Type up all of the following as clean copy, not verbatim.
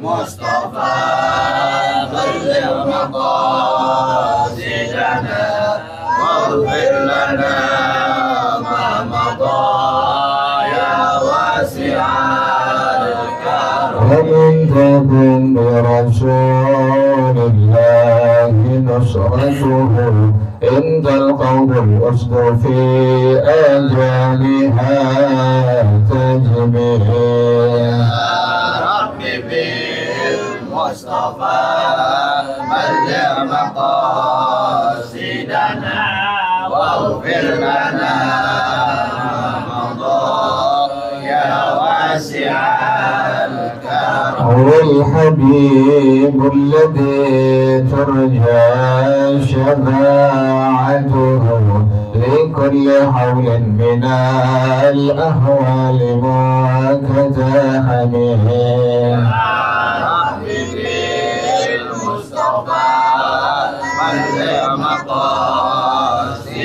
المصطفى بلغ مقاصدنا واغفر لنا ما مضى يا واسع الكرم. ومن تكن برسول الله نصرته إن تلقوه الأسد في أجالها تجميع. يا رب بالمصطفى بلغ مقاصدنا واغفر لنا ما مضى يا واسع الكرم. هو الحبيب الذي ترجى شفاعته لكل حول من الأهوال مكتحمه. المصطفى بلغ مقاصدنا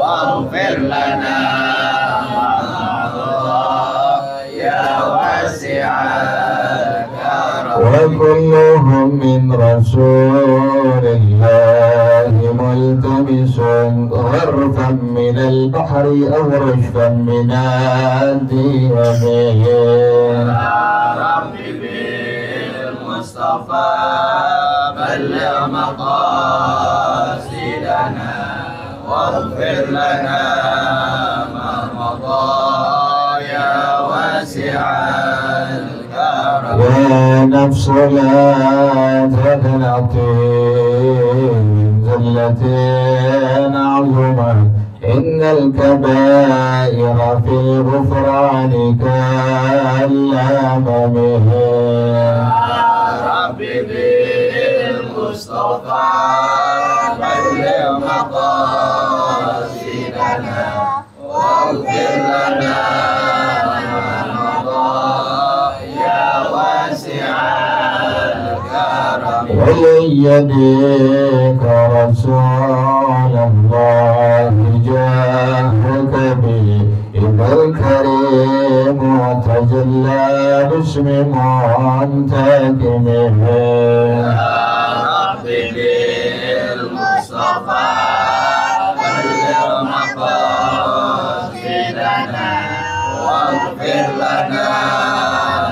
واغفر لنا ما مضى يا واسع الكرم. وكلهم من رسول الله ملتمس غرفا من البحر أو رشفا من الديم. المصطفى بلغ مقاصدنا واغفر لنا ما مضى يا واسع الكرم. يا نفس لا تقنطي من زلة عظمت إن الكبائر في الغفران كالأمم. بالمصطفى بلغ مقاصدنا واغفر لنا ما مضى يا واسع الكرم. ولن يديك رسول الله جاهك به إذا الكريم وتجلى باسم منتقمه. بالمصطفى بلغ مقاصدنا واغفر لنا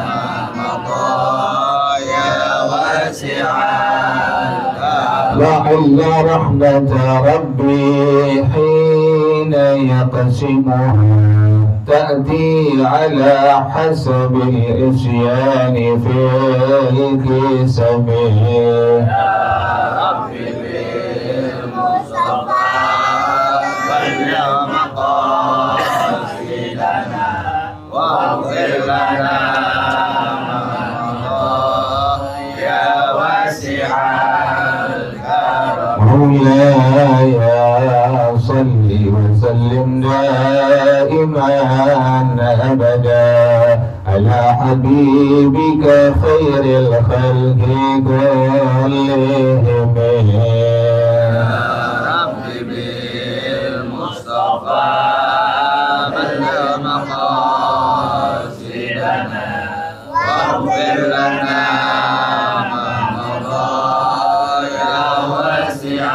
ما مضى يا واسع الكرم. لعل رحمة ربي حين يقسمها تأتي على حسب الإسيان في الكسب. واغفر لنا يا واسع الكرم. مولاي صل وسلم دائما أبدا على حبيبك خير الخلق كلهم. بالمصطفى بلغ مقاصدنا واغفر لنا ما مضى يا واسع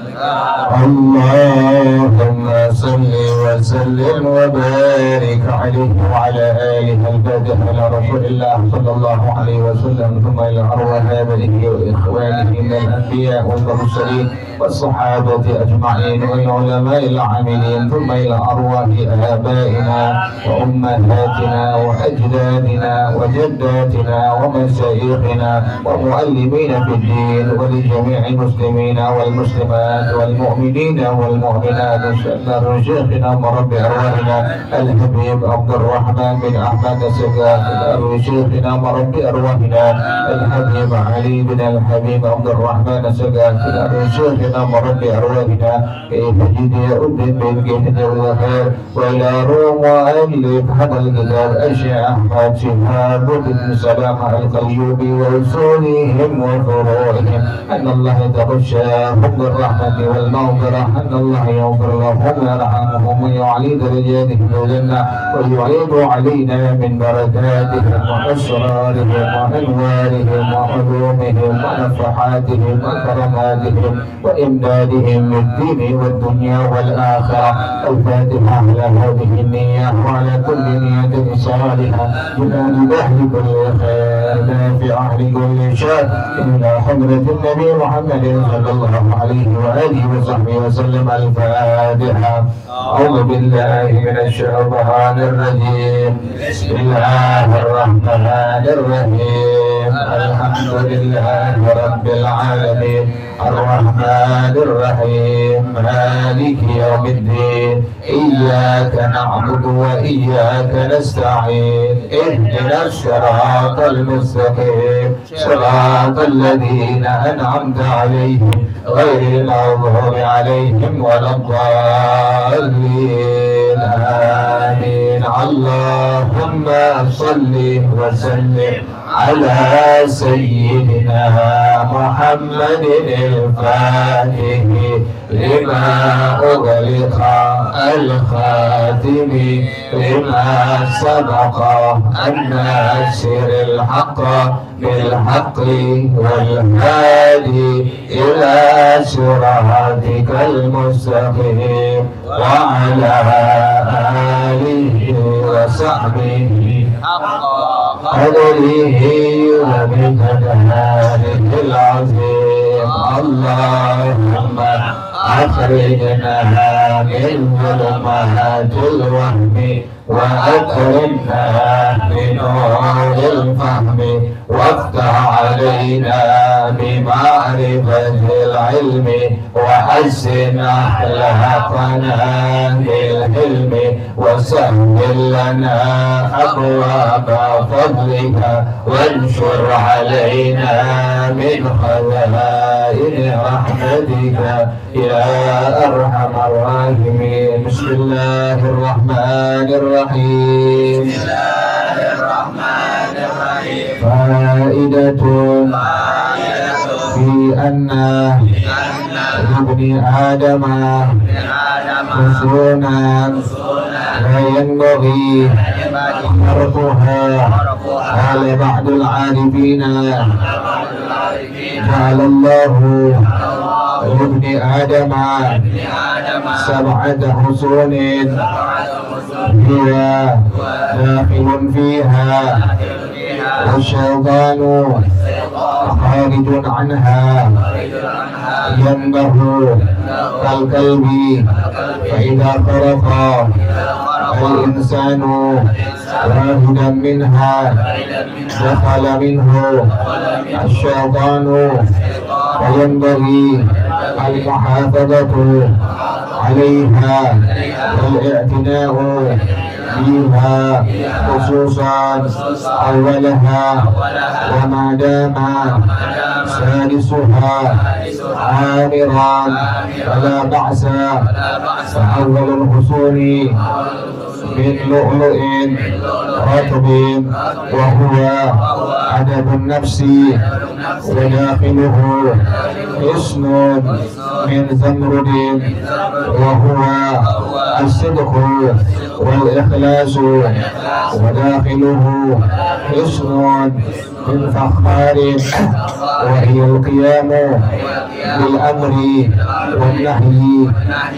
الكرم. اللهم صل وسلم وبارك عليه وعلى آله البدر على رسول الله صلى الله عليه وسلم. ثم إلى أرواح آبائه وإخوانه من الأنبياء والمرسلين والصحابة أجمعين والعلماء العاملين. ثم إلى أرواح آبائنا وأمهاتنا وأجدادنا وجداتنا ومشايخنا ومعلمين في الدين ولجميع المسلمين والمسلمات والمؤمنين والمؤمنات. سألنا شيخنا مربي أرواحنا الحبيب عبد الرحمن بن أحمد السقاف. شيخنا مربي أرواحنا الحبيب علي بن الحبيب عبد الرحمن السقاف. شيخنا مربي أرواحنا كيف جدي أدن بن جهد الخير. وإلى روم وألف هذا الكتاب الشيخ أحمد شهاب بن سلام القيوبي وأصولهم وفروعهم أن الله يتغشاهم بالرحمة والمغفرة. أن الله يغفر لهم ويرحمهم ويعلي درجاتهم في الجنة ويعيد علينا من بركاتهم. وأسرارهم وأنوارهم وعلومهم ونفحاتهم وكراماتهم وإمدادهم بالدين والدنيا والآخرة. الفاتحة على هذه النية وعلى كل نية صالحة بنال أهل كل خير نافع لكل شر إلى حضرة النبي محمد صلى الله عليه وآله وصحبه وسلم. الفاتحة. أعوذ بالله من الشيطان الرجيم. بسم الله الرحمن الرحيم. الحمد لله رب العالمين الرحمن الرحيم مالك يوم الدين. إياك نعبد وإياك نستعين. اهدنا الصراط المستقيم صراط الذين أنعمت عليهم غير المغضوب عليهم ولا الضالين. آمين. اللهم صل وسلم على سيدنا محمد الفاتح لما أغلق الخاتم لما سبق الناصر الحق بالحق والهادي إلى صراطك المستقيم وعلى آله وصحبه قدره ومقداره العظيم. اللهم أخرجنا من ظلمات الوهم وأكرمنا بنور الفهم وافتح علينا بمعرفة العلم وحسن أخلاقنا بالحلم وسهل لنا أبواب فضلك وانشر علينا من خزائن رحمتك يا أرحم الراحمين. بسم الله الرحمن الرحيم. بسم الله الرحمن الرحيم. فائدة في أن لابن آدم حصونا لا ينبغي تركها. قال بعض العارفين جعل الله لابن آدم 7 حصون هي داخل فيها والشيطان خارج عنها ينبه كالكلب فإذا خرق الإنسان واحدا منها دخل منه الشيطان فينبغي المحافظة عليها والاعتناء بها خصوصا أولها وما دام سادسها عامرا فلا بأس. فأول الحصول من لؤلؤ رطب وهو أدب النفس وداخله حصن من زمرد وهو الصدق والإخلاص وداخله حصن من فخار وهي القيام بالأمر والنهي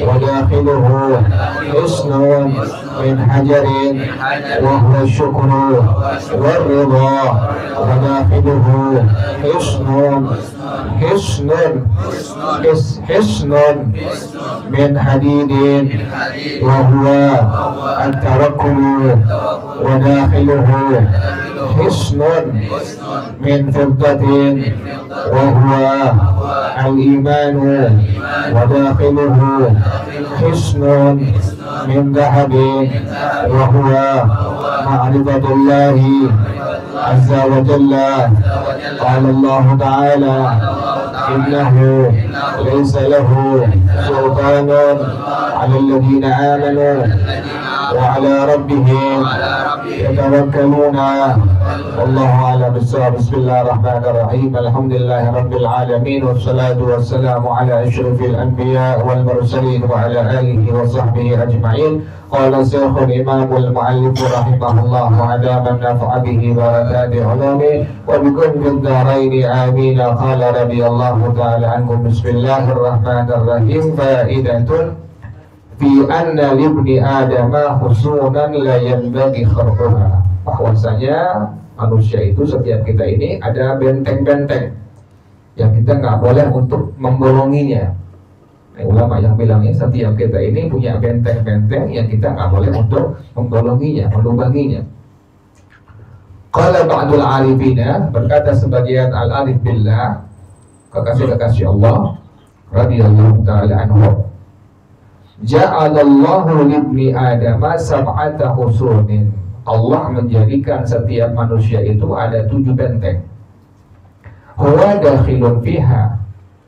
وداخله حصن من حجر وهو الشكر والرضا وداخله حصن من حديد وهو التوكل وداخله حصن من فضة وهو الإيمان وداخله حصن من ذهب وهو معرفة الله عز وجل. قال الله تعالى إنه ليس له سلطان على الذين آمنوا وعلى ربهم يتوكلون. والله أعلم بالصواب. بسم الله الرحمن الرحيم. الحمد لله رب العالمين والصلاة والسلام على أشرف الأنبياء والمرسلين وعلى آله وصحبه أجمعين. Qala Syekhul Imamul Mu'allif rahimahullah wa adaman nafa'a bihi barakati ulami wa bikum fid dharaini amin. Qala radhiyallahu ta'ala anhu bismillahirrahmanirrahim. Fa'idatun fi anna libni adama husunan la yanbaghi kharquha. Bahwasanya manusia itu, setiap kita ini ada benteng-benteng yang kita nggak boleh untuk membolonginya. Ulama yang bilangnya setiap kita ini punya benteng-benteng yang kita nggak boleh untuk membolonginya, melubanginya. Qala ba'dul arifina, berkata sebagian al-arif billah, kekasih-kekasih Allah radhiyallahu ta'ala anhu, ja'alallahu libni adama sab'ata husunin. Allah menjadikan setiap manusia itu ada 7 benteng. Huwa dakhilun fiha.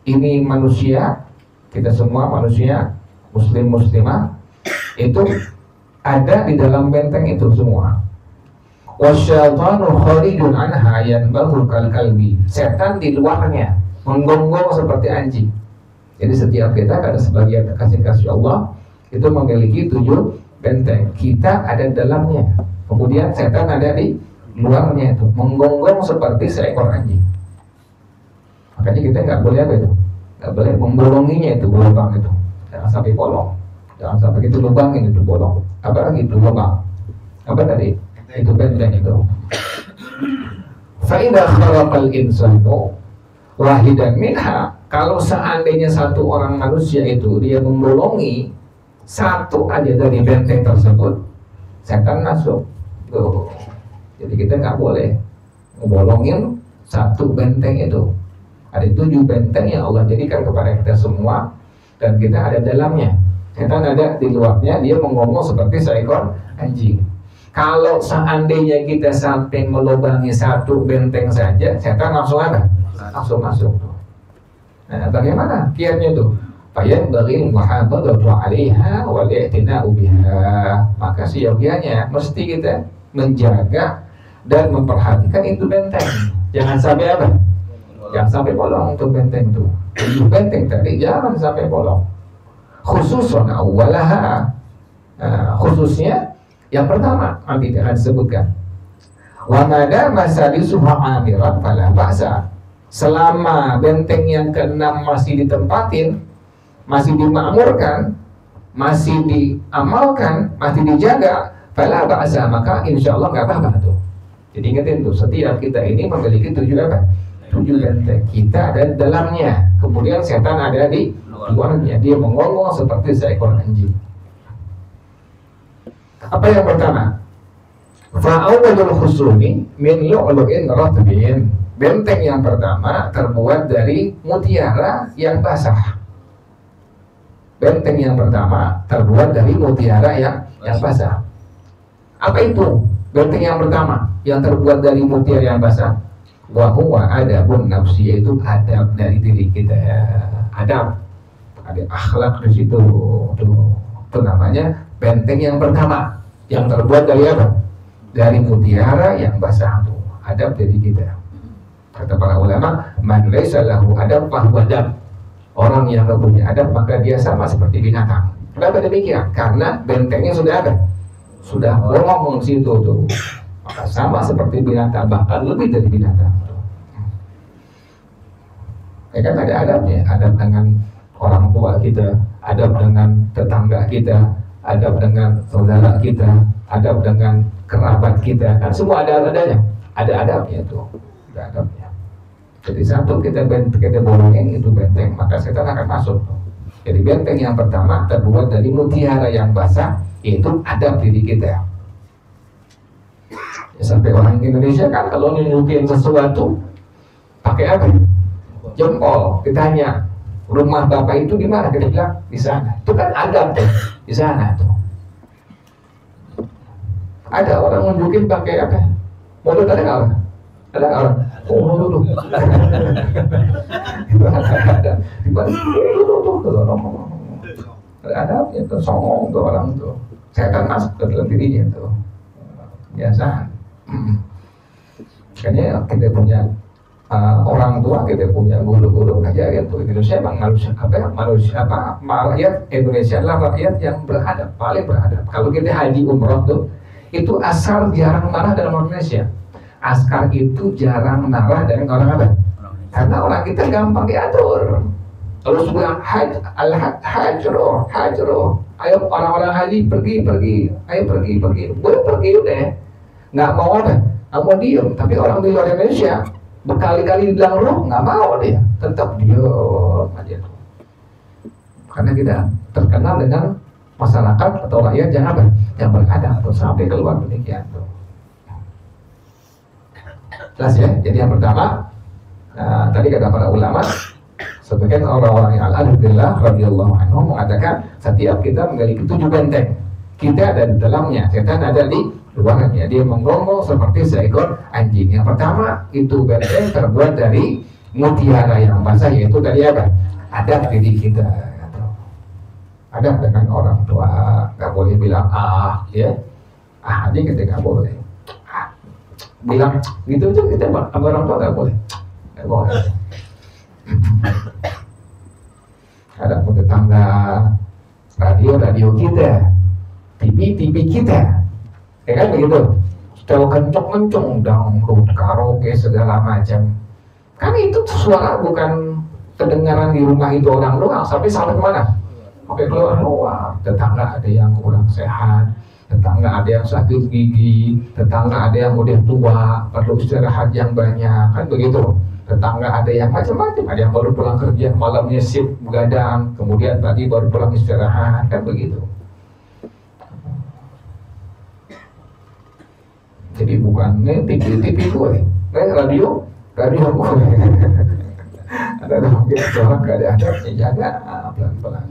Ini manusia, kita semua manusia, muslim muslimah, itu ada di dalam benteng itu semua. Wasyaitanu kharijun anha yanbahu kal kalbi. Setan di luarnya menggonggong seperti anjing. Jadi setiap kita, ada sebagian kasih Allah itu memiliki 7 benteng. Kita ada dalamnya. Kemudian setan ada di luarnya itu menggonggong seperti seekor anjing. Makanya kita nggak boleh apa itu, nggak boleh membolonginya itu lubang itu. Jangan sampai bolong, jangan sampai itu lubangin itu bolong. Apalagi itu lubang. Apa tadi? Itu benteng itu. Fa idza khalaqal insanu wahidan minha. Kalau seandainya satu orang manusia itu dia membolongi satu aja dari benteng tersebut, setan masuk. Tuh. Jadi kita nggak boleh membolongin satu benteng itu. Ada 7 benteng yang Allah jadikan kepada kita semua, dan kita ada dalamnya. Setan ada di luarnya, dia mengomong seperti seekor anjing. Kalau seandainya kita sampai melubangi satu benteng saja, setan langsung ada, langsung masuk. Nah, bagaimana kiatnya tuh? Fayan bagi muhafadzatu 'alaiha wal i'tina'u biha. Maka siogianya mesti kita menjaga dan memperhatikan itu benteng. Jangan sampai apa? Jangan sampai bolong untuk benteng itu. Itu benteng tapi jangan sampai bolong. Khususun awalaha. Khususnya yang pertama nanti akan disebutkan. Wa madama sadisuha amiran fala ba'sa. Selama benteng yang ke-6 masih ditempatin, masih dimakmurkan, masih diamalkan, masih dijaga, fala ba'sa, maka insya Allah nggak apa-apa tuh. Jadi ingetin tuh, setiap kita ini memiliki 7 apa? 7 benteng. Kita ada di dalamnya, kemudian setan ada di luarnya. Dia mengonggong seperti seekor anjing. Apa yang pertama? Fa'awwalul khusumi min lu'lu'in ratbin. Benteng yang pertama terbuat dari mutiara yang basah. Benteng yang pertama terbuat dari mutiara yang basah. Apa itu benteng yang pertama yang terbuat dari mutiara yang basah? Wa huwa adabun nafsi, yaitu adab dari diri kita. Adab, ada akhlak di situ. Itu namanya benteng yang pertama yang terbuat dari apa? Dari mutiara yang basah. Itu adab dari kita. Kata para ulama, man laisa lahu adab fahuwa dab. Orang yang tidak punya adab maka dia sama seperti binatang. Kenapa demikian? Karena bentengnya sudah ada, sudah bolong di situ tuh. Maka sama seperti binatang, bahkan lebih dari binatang. Ya kan ada adabnya, adab dengan orang tua kita, adab dengan tetangga kita, adab dengan saudara kita, adab dengan kerabat kita, kan semua ada adabnya, ada adabnya tuh, ada adabnya. Jadi satu kita bolongin itu benteng, maka setan akan masuk. Jadi benteng yang pertama terbuat dari mutiara yang basah, itu adab diri kita. Ya, sampai orang Indonesia kan kalau nunjukin sesuatu pakai apa? Jempol. Ditanya, rumah bapak itu di mana? Kita bilang di sana. Itu kan adab tuh, di sana tuh. Ada orang nunjukin pakai apa? Mulut ada nggak orang? Ada nggak orang? Oh mulut tuh. Itu ada. Di mana? Tuh. Ada adabnya tuh, songong tuh orang tuh. Setan masuk ke dalam dirinya tuh. Biasa. Makanya kita punya orang tua kita punya guru-guru ngajarin tuh Indonesia emang rakyat Indonesia adalah rakyat yang beradab, paling beradab. Kalau kita haji umroh tuh itu asal jarang marah dalam Indonesia. Askar itu jarang marah dari orang apa? Karena orang kita gampang diatur. Kalau bilang hajro, ayo orang-orang haji pergi, ayo pergi, boleh pergi udah, nggak mau apa, nggak mau diem. Tapi orang di luar Indonesia berkali-kali bilang roh, nggak mau dia, tetap diem aja tuh. Karena kita terkenal dengan masyarakat atau rakyat yang apa, yang beradab tuh sampai keluar demikian tuh. Jelas ya. Jadi yang pertama, tadi kata para ulama. Sebagian orang-orang yang alhamdulillah radhiyallahu anhum mengatakan setiap kita memiliki 7 benteng. Kita ada di dalamnya, setan ada di luarnya. Dia menggonggong seperti seekor anjing. Yang pertama itu benteng terbuat dari mutiara yang basah, yaitu dari apa? Adab diri kita. Adab dengan orang tua, nggak boleh bilang ya, aja kita nggak boleh. Bilang gitu aja kita sama orang tua nggak boleh. Ada tetangga, radio kita, TV kita, ya kan begitu. Setel kenceng dangdut, karaoke segala macam. Kan itu suara bukan kedengaran di rumah itu orang doang, sampai kemana? Sampai keluar luar. Tetangga ada yang kurang sehat, tetangga ada yang sakit gigi, tetangga ada yang udah tua, perlu istirahat yang banyak, kan begitu. Tetangga ada yang macam-macam, ada yang baru pulang kerja, malamnya shift begadang, kemudian pagi baru pulang istirahat, kan begitu. Jadi bukan TV gue, radio gue. Ada mungkin orang gak ada adabnya, jaga pelan-pelan.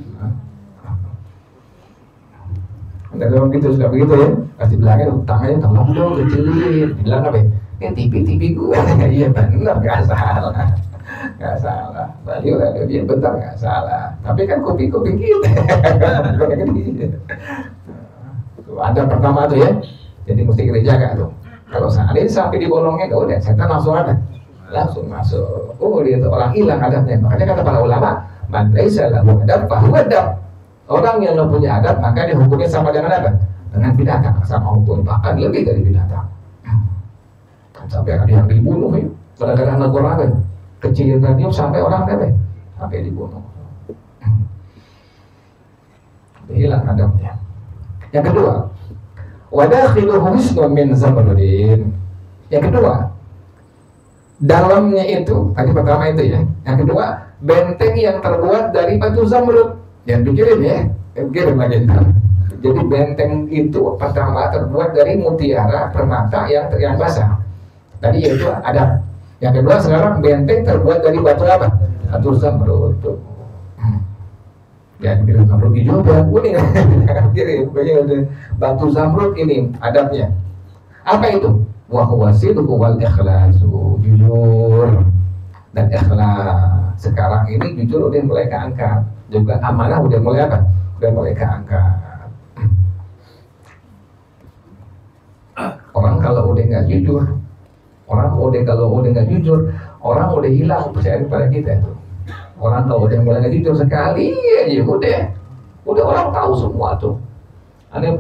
Ada orang gitu sudah begitu ya, kasih bilangnya tangannya tolong dong kecilin, bilang apa ya? TV gue, iya benar, nggak salah. Radio dia benar, nggak salah. Tapi kan kuping kita. Ada pertama tuh ya, jadi mesti kita jaga tuh. Kalau seandainya sampai di bolongnya, udah setan langsung masuk. Oh dia tuh orang hilang adabnya. Makanya kata para ulama, man laisa lahu adab fahuwa adab. Orang yang nggak punya adab maka dihukumnya sama dengan apa? Dengan binatang, sama hukum bahkan lebih dari binatang. Sampai ada yang dibunuh ya, gara-gara negor apa? Kecilin radio sampai orang apa? Sampai dibunuh. Hilang adabnya. Yang kedua, wadakhiluhu hisnun min zamrudin. Yang kedua, dalamnya itu, tadi pertama itu ya. Yang kedua, benteng yang terbuat dari batu zamrud. Yang pikirin ya, pikirin lagi. Jadi benteng itu pertama terbuat dari mutiara permata yang basah. Tadi yaitu ada. Yang kedua sekarang benteng terbuat dari batu apa? Batu zamrud. Ya, bilang zamrud hijau dan kuning. Batu zamrud ini adabnya. Apa itu? Wa huwa sidqu wal ikhlasu, jujur dan ikhlas. Sekarang ini jujur udah mulai keangkat. Juga amanah udah mulai apa? Udah mulai keangkat. Orang kalau udah nggak jujur, orang udah hilang percaya kepada kita itu. Orang kalau udah mulai nggak jujur sekali aja udah orang tahu semua tuh. Aneh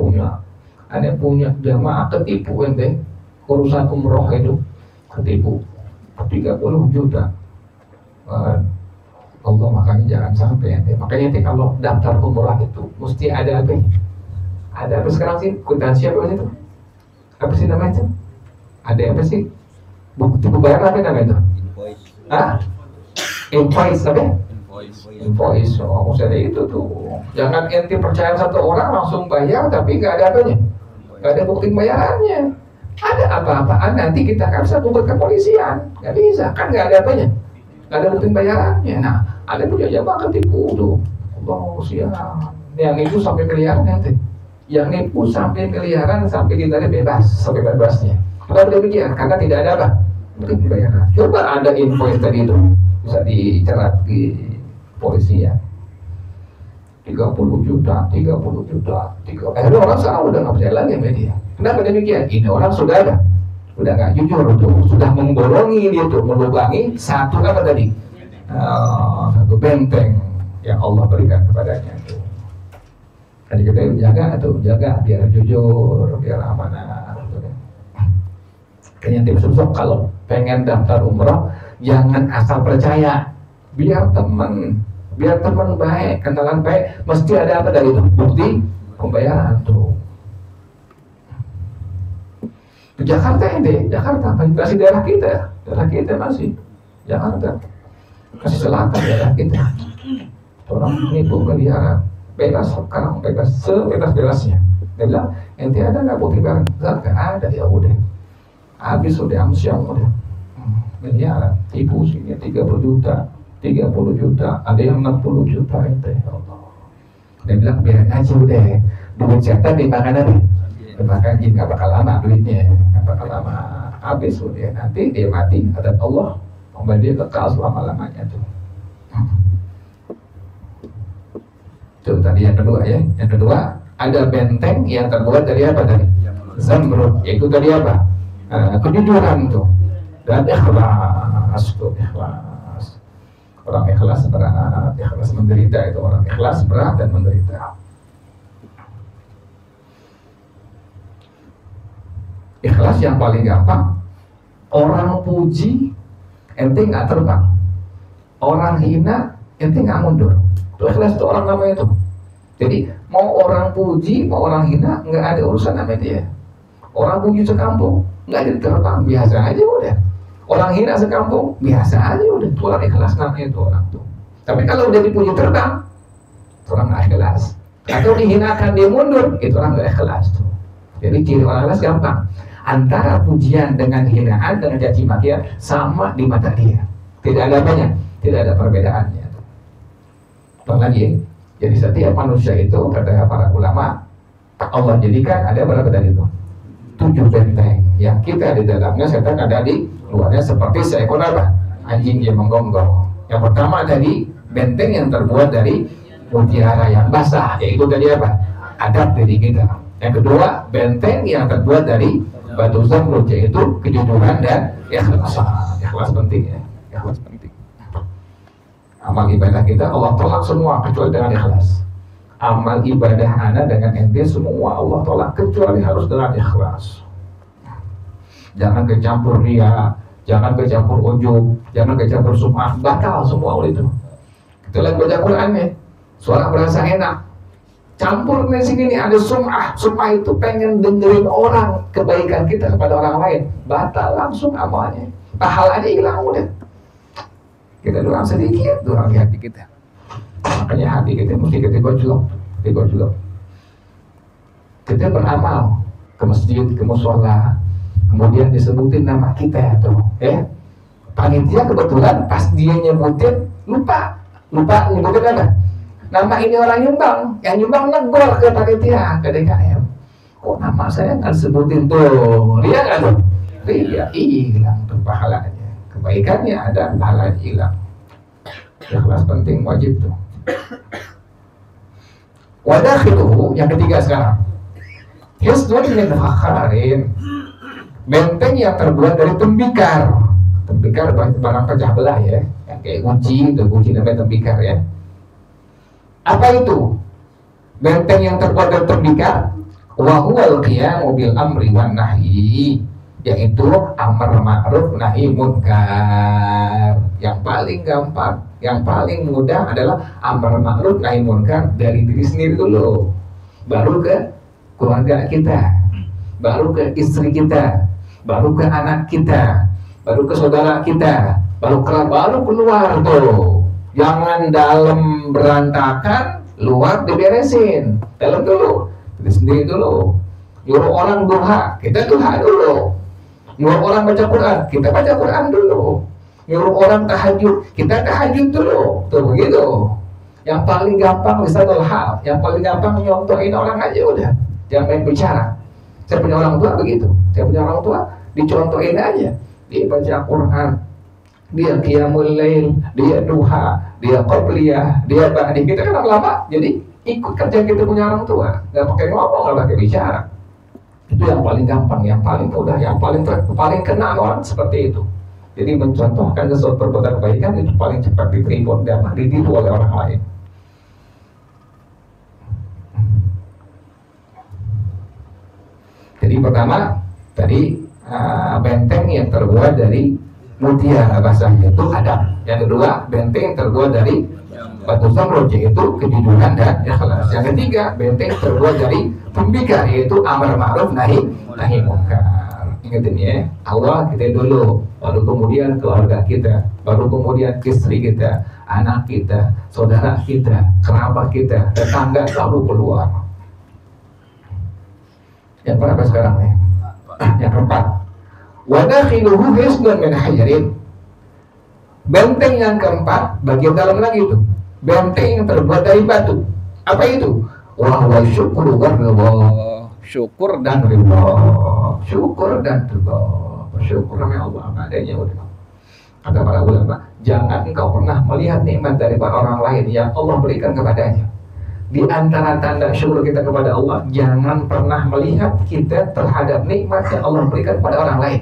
punya jamaah ketipu ente urusan umroh itu ketipu 30 juta. Allah makanya jangan sampai ente. Makanya ente kalau daftar umroh itu mesti ada apa? Ada apa sekarang sih? Kwitansi apa itu? Apa sih namanya itu? Ada apa sih? Bukti pembayaran apa namanya itu? Invoice apa? Invoice. Oh, maksudnya itu tuh. Jangan ente percaya satu orang langsung bayar tapi nggak ada apanya, nggak ada bukti bayarannya. Ada apa-apaan nanti kita akan bisa tuntut ke kepolisian. Nggak bisa, kan nggak ada apanya, nggak ada bukti bayarannya. Nah, ada punya jamaah ketipu tuh. Allah siang. Yang itu sampai miliaran nanti. Yang nipu sampai miliaran sampai kita bebas, sampai bebasnya. Kalau demikian, karena tidak ada apa? Bukti bayaran. Coba ada invoice tadi itu bisa dicerat di polisi ya. 30 juta. Akhirnya orang sekarang udah nggak percaya lagi sama dia. Kenapa demikian? Ini orang sudah ada udah nggak jujur tuh, sudah membolongi dia tuh, melubangi satu apa tadi? Satu benteng yang Allah berikan kepadanya tuh. Jadi kita jaga tuh, jaga biar jujur, biar amanah. Kayaknya tim susuk kalau pengen daftar umroh jangan asal percaya, biar teman baik, kenalan baik, mesti ada apa dari itu? Bukti pembayaran tuh. Di Jakarta ini, Jakarta masih daerah kita masih Jakarta, kasih selatan daerah kita. Orang nipu melihara bebas sekarang, bebas sebebas-bebasnya. Dia bilang, ente ada nggak bukti barang? Nggak ada, ya udah. Habis udah amsyang udah. Melihara, tipu sini 30 juta, 30 juta, ada yang 60 juta ente. Ya Allah. Dia bilang biarin aja udah, duit setan dimakan apa? Dimakan jin, nggak bakal lama duitnya, nggak bakal lama. Habis udah, nanti dia mati, kata Allah, membuat dia kekal selama-lamanya tuh. Itu tadi yang kedua ya. Yang kedua ada benteng yang terbuat dari apa tadi? Zamrud. Yaitu tadi apa? Kejujuran tuh. Dan ikhlas tuh, ikhlas. Orang ikhlas berat, ikhlas menderita itu orang ikhlas berat dan menderita. Ikhlas yang paling gampang. Orang puji, ente nggak terbang. Orang hina, ente nggak mundur. Itu ikhlas itu orang namanya itu. Jadi mau orang puji, mau orang hina, nggak ada urusan sama dia. Orang puji sekampung, nggak ada terbang, biasa aja udah. Orang hina sekampung, biasa aja udah. Itu orang ikhlas namanya itu orang tuh. Tapi kalau udah dipuji terbang, itu orang nggak ikhlas. Atau dihinakan dia mundur, itu orang nggak ikhlas tuh. Jadi ciri orang ikhlas gampang. Antara pujian dengan hinaan dengan caci makian sama di mata dia. Tidak ada apanya, tidak ada perbedaannya. Lagi, jadi setiap manusia itu kata para ulama Allah jadikan ada berapa tadi itu? 7 benteng yang kita di dalamnya, setan ada di luarnya seperti seekor apa? Anjing yang menggonggong. Yang pertama tadi benteng yang terbuat dari mutiara yang basah, yaitu tadi apa? Adab diri kita. Yang kedua benteng yang terbuat dari batu zamrud, yaitu kejujuran dan ikhlas. Ikhlas penting ya, ikhlas penting. Amal ibadah kita Allah tolak semua kecuali dengan ikhlas. Amal ibadah ana dengan ente semua Allah tolak kecuali harus dengan ikhlas. Jangan kecampur riya, jangan kecampur ujub, jangan kecampur sum'ah, batal semua itu. Kita lagi baca Quran nih, suara berasa enak. Campur nih sini nih ada sum'ah. Sum'ah itu pengen dengerin orang kebaikan kita kepada orang lain, batal langsung amalnya. Pahalanya hilang udah. Kita doang sedikit, doang di hati kita. Makanya hati kita mesti kita gojlok. Kita beramal ke masjid, ke mushola, kemudian disebutin nama kita tuh, ya. Panitia kebetulan pas dia nyebutin lupa nyebutin apa? Nama ini orang nyumbang, yang nyumbang negor ke panitia, ke DKM. Kok nama saya nggak disebutin tuh? Ria nggak tuh? Ria, hilang tuh pahalanya. Kebaikannya ada, pahalanya hilang. Ikhlas penting, wajib tuh. Wadakhiluhu, yang ketiga sekarang. Hisnun min fakharin. Benteng yang terbuat dari tembikar. Tembikar barang pecah belah ya. Yang kayak kunci, itu kunci namanya tembikar ya. Apa itu? Benteng yang terbuat dari tembikar. Wa huwal qiyamu bil amri wan nahyi. Yaitu amar ma'ruf nahi munkar. Yang paling gampang, yang paling mudah adalah amar ma'ruf nahi munkar dari diri sendiri dulu, baru ke keluarga kita, baru ke istri kita, baru ke anak kita, baru ke saudara kita, baru keluar tuh. Jangan dalam berantakan, luar diberesin, dalam dulu, diri sendiri dulu. Nyuruh orang duha, kita duha dulu. Nyuruh orang baca Quran, kita baca Quran dulu. Nyuruh orang tahajud, kita tahajud dulu. Tuh begitu. Yang paling gampang lisanul hal, yang paling gampang nyontohin orang aja udah. Jangan main bicara. Saya punya orang tua begitu. Saya punya orang tua, dicontohin aja. Dia baca Quran, dia qiyamul lail, dia duha, dia qabliyah, dia ba'di. Kita kan lama-lama jadi ikut kerja kita punya orang tua. Gak pakai ngomong, gak pakai bicara. Itu yang paling gampang, yang paling mudah, yang paling kena orang seperti itu. Jadi mencontohkan sesuatu perbuatan kebaikan itu paling cepat diterima dan ditiru oleh orang lain. Jadi pertama tadi benteng yang terbuat dari mutiara bahasanya itu adab. Yang kedua benteng yang terbuat dari batu zamrud yaitu kejujuran dan ikhlas. Yang ketiga benteng terbuat dari tembikar yaitu amar ma'ruf nahi munkar. Ingatin ya, Allah kita dulu, baru kemudian keluarga kita, baru kemudian istri kita, anak kita, saudara kita, kerabat kita, tetangga, lalu keluar. Yang berapa sekarang nih? Yang keempat, wadakhiluhu hisnun min hajarin. Benteng yang keempat bagian dalam lagi itu benteng yang terbuat dari batu. Apa itu? Wahwa syukur warridha. Syukur dan ridha. Syukur dan ridha. Bersyukur sama Allah apa adanya udah. Kata para ulama, jangan engkau pernah melihat nikmat dari orang lain yang Allah berikan kepadanya. Di antara tanda syukur kita kepada Allah, jangan pernah melihat kita terhadap nikmat yang Allah berikan kepada orang lain.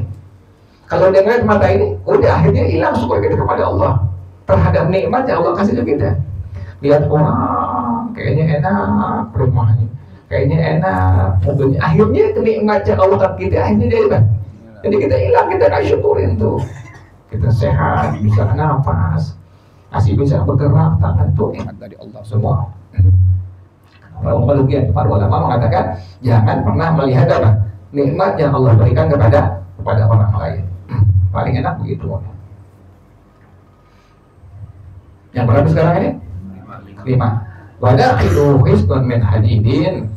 Kalau dengan mata ini, udah akhirnya hilang syukur kita kepada Allah terhadap nikmat yang Allah kasih ke kita. Lihat orang, kayaknya enak rumahnya, kayaknya enak mobilnya, akhirnya nikmat yang Allah kasih kita akhirnya jadi apa? Jadi kita hilang, kita gak syukurin tuh. Kita sehat, bisa nafas, masih bisa bergerak, tangan tuh nikmat dari Allah semua. Para ulama mengatakan jangan pernah melihat apa nikmat yang Allah berikan kepada orang lain. Paling enak begitu. Yang berapa sekarang ini? 5. Wadakhiluhu hisnun min hadidin.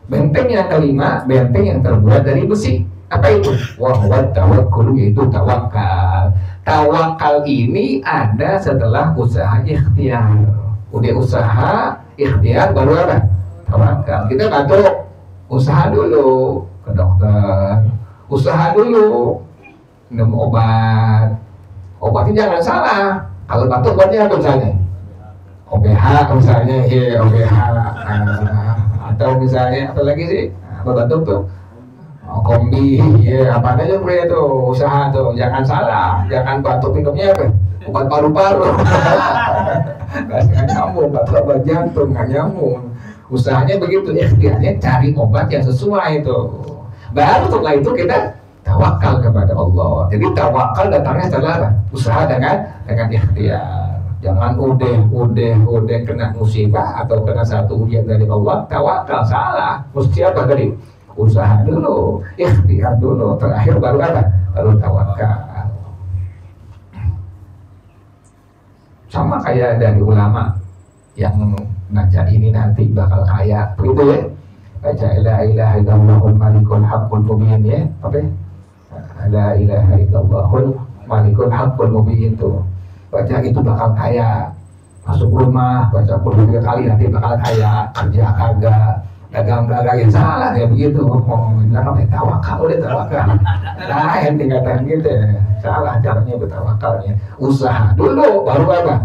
Benteng yang kelima, benteng yang terbuat dari besi. Apa itu? Wa tawakkul, yaitu tawakal. Tawakal ini ada setelah usaha ikhtiar. Udah usaha ikhtiar baru apa? Tawakal. Kita batuk, usaha dulu ke dokter, usaha dulu minum obat. Obatnya jangan salah. Kalau batuk obatnya apa misalnya? OBH misalnya, OBH. Atau misalnya apa lagi sih? Batuk tuh kombi, apa aja bro tuh usaha tuh. Jangan salah, jangan batuk minumnya apa? Obat paru-paru. Nggak nyambung, obat jantung nggak nyambung. Usahanya begitu, ikhtiarnya cari obat yang sesuai itu. Baru setelah itu kita tawakal kepada Allah. Jadi tawakal datangnya setelah usaha dengan ikhtiar. Jangan udah kena musibah atau kena satu ujian dari Allah, tawakal salah. Mesti apa tadi? Usaha dulu, ikhtiar dulu, terakhir baru apa? Baru tawakal. Sama kayak dari ulama yang baca ini nanti bakal kaya, begitu ya? Baca la ilaha illallahul malikul haqqul mubin ya, apa ya? La ilaha illallahul malikul haqqul mubin tuh. Baca itu bakal kaya. Masuk rumah baca 3 kali nanti bakal kaya. Kerja kagak, dagang kagak, ya salah ya begitu. Bilang apa? Tawakal, udah tawakal. Lain tingkatan gitu ya. Salah caranya bertawakalnya. Usaha dulu baru apa?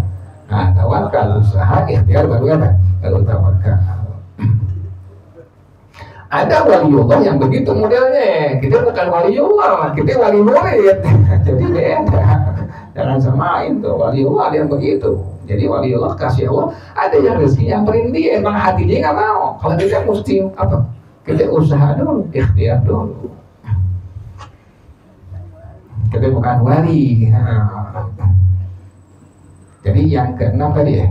Nah, tawakal, usaha, ikhtiar baru apa? Baru tawakal. Ada waliullah yang begitu modelnya. Kita bukan waliullah, kita wali murid. Jadi beda. Jangan samain tuh waliullah yang begitu. Jadi waliullah kasih Allah, ada yang rezeki yang merintih, emang hati dia nggak mau. Kalau kita mesti apa? Kita usaha dulu, ikhtiar dulu. Kita bukan wali. Jadi yang keenam tadi ya,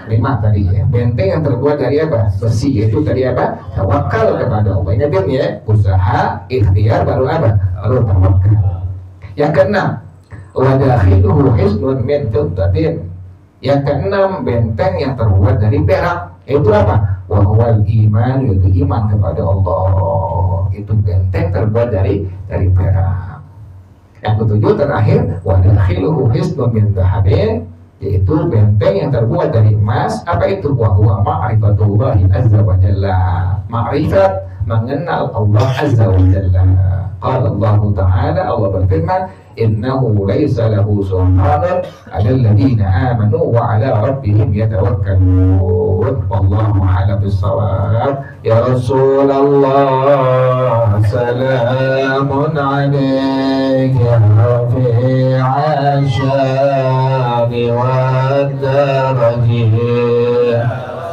kelima tadi ya. Benteng yang terbuat dari apa? Besi, itu tadi apa? Tawakal kepada Allah. Ingat ya, usaha, ikhtiar baru apa? Baru tawakal. Yang keenam, wadakhiluhu hisnun min fiddatin. Yang keenam, benteng yang terbuat dari perak. Itu apa? Wa huwal iman, yaitu iman kepada Allah. Itu benteng terbuat dari perak. Yang ketujuh terakhir, wadakhiluhu hisnun min dhahabin, yaitu benteng yang terbuat dari emas. Apa itu? Wa huwa ma'rifatullahi azza wa jalla. Ma'rifat mengenal Allah Azza wa Jalla. Qala Allah Ta'ala, Allah berfirman, innahu laysa lahu sultanun 'alal ladzina amanu wa 'ala rabbihim yatawakkalun. Wallahu a'lam bis-shawab. Ya Rasulullah, salamun 'alaika rafi'a syani wa daraji